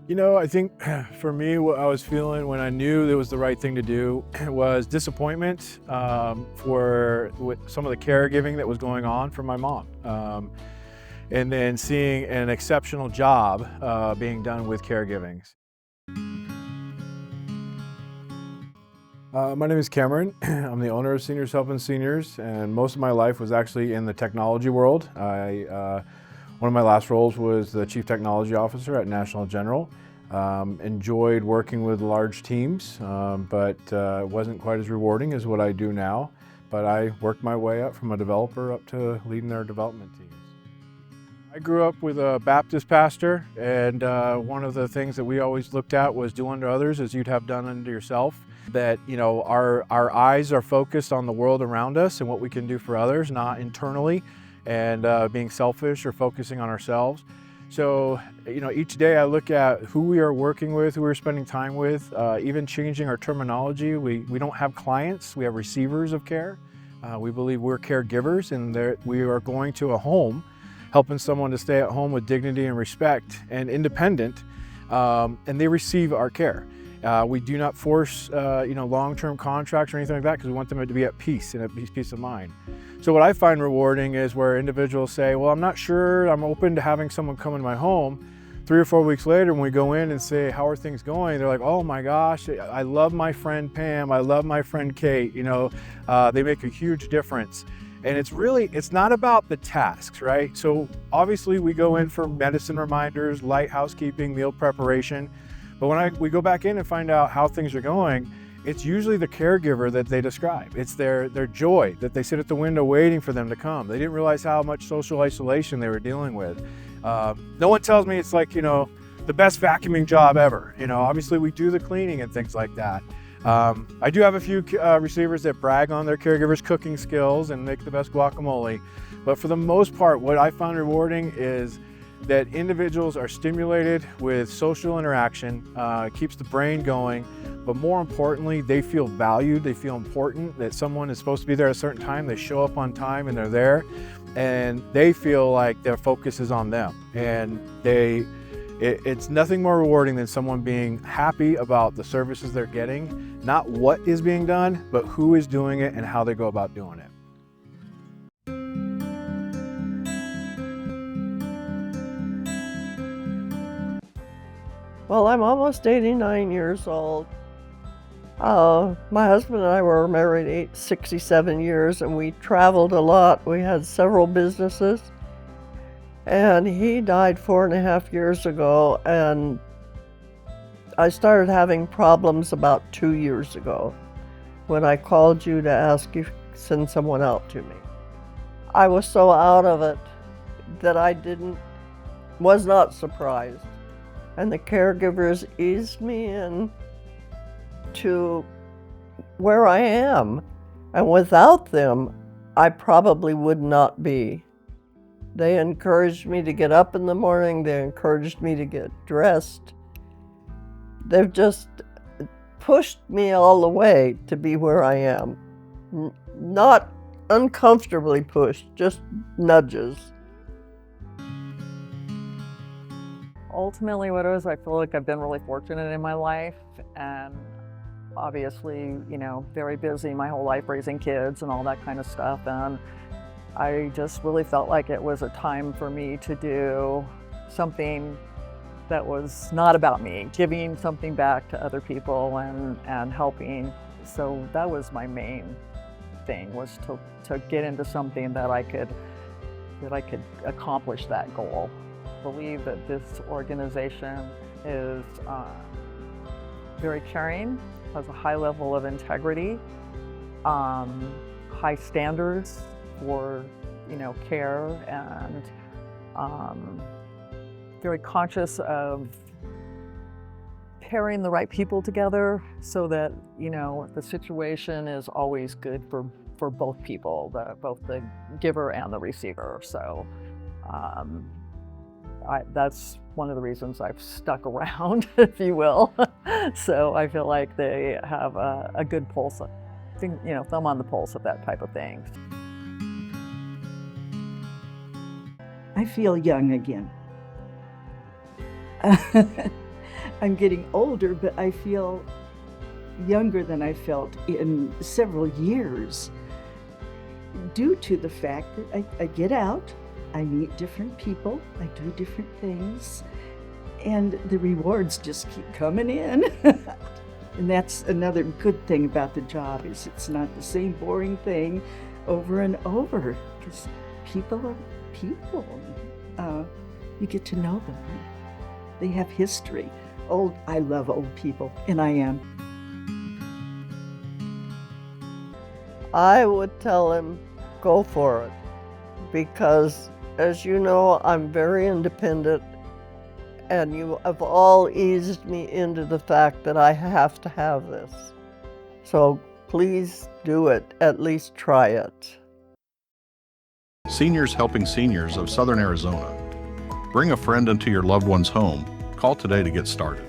I think for me, what I was feeling when I knew it was the right thing to do was disappointment for with some of the caregiving that was going on for my mom. And then seeing an exceptional job being done with caregiving. My name is Cameron. I'm the owner of Seniors Helping Seniors, and most of my life was actually in the technology world. One of my last roles was the Chief Technology Officer at National General. Enjoyed working with large teams, but wasn't quite as rewarding as what I do now. But I worked my way up from a developer up to leading their development teams. I grew up with a Baptist pastor, and one of the things that we always looked at was do unto others as you'd have done unto yourself. That, our eyes are focused on the world around us and what we can do for others, not internally and being selfish or focusing on ourselves. So, each day I look at who we are working with, who we're spending time with, even changing our terminology. We don't have clients, we have receivers of care. We believe we're caregivers, and we are going to a home, helping someone to stay at home with dignity and respect and independent, and they receive our care. We do not force, long-term contracts or anything like that, because we want them to be at peace and at peace of mind. So what I find rewarding is where individuals say, well, I'm not sure, I'm open to having someone come into my home. 3 or 4 weeks later, when we go in and say, how are things going? They're like, oh my gosh, I love my friend Pam, I love my friend Kate, they make a huge difference. And it's not about the tasks, right? So obviously we go in for medicine reminders, light housekeeping, meal preparation. But when we go back in and find out how things are going, it's usually the caregiver that they describe. It's their joy that they sit at the window waiting for them to come. They didn't realize how much social isolation they were dealing with. No one tells me it's like, the best vacuuming job ever. Obviously we do the cleaning and things like that. I do have a few receivers that brag on their caregivers' cooking skills and make the best guacamole. But for the most part, what I found rewarding is that individuals are stimulated with social interaction, keeps the brain going, but more importantly, they feel valued, they feel important, that someone is supposed to be there at a certain time, they show up on time and they're there, and they feel like their focus is on them. And it's nothing more rewarding than someone being happy about the services they're getting, not what is being done, but who is doing it and how they go about doing it. Well, I'm almost 89 years old. My husband and I were married 67 years, and we traveled a lot. We had several businesses, and he died 4.5 years ago, and I started having problems about 2 years ago when I called you to ask you to send someone out to me. I was so out of it that I was not surprised. And the caregivers eased me in to where I am. And without them, I probably would not be. They encouraged me to get up in the morning. They encouraged me to get dressed. They've just pushed me all the way to be where I am. Not uncomfortably pushed, just nudges. Ultimately, what it is, I feel like I've been really fortunate in my life, and obviously, very busy my whole life raising kids and all that kind of stuff. And I just really felt like it was a time for me to do something that was not about me, giving something back to other people and helping. So that was my main thing, was to get into something that I could accomplish that goal. Believe that this organization is very caring, has a high level of integrity, high standards for care, and very conscious of pairing the right people together so that the situation is always good for both people, both the giver and the receiver. So that's one of the reasons I've stuck around, if you will. So I feel like they have a good pulse, thumb on the pulse of that type of thing. I feel young again. I'm getting older, but I feel younger than I felt in several years due to the fact that I get out, I meet different people, I do different things, and the rewards just keep coming in. And that's another good thing about the job, is it's not the same boring thing over and over, because people are people. You get to know them. They have history. I love old people, and I am. I would tell him, go for it, because as you know, I'm very independent, and you have all eased me into the fact that I have to have this. So please do it, at least try it. Seniors Helping Seniors of Southern Arizona. Bring a friend into your loved one's home. Call today to get started.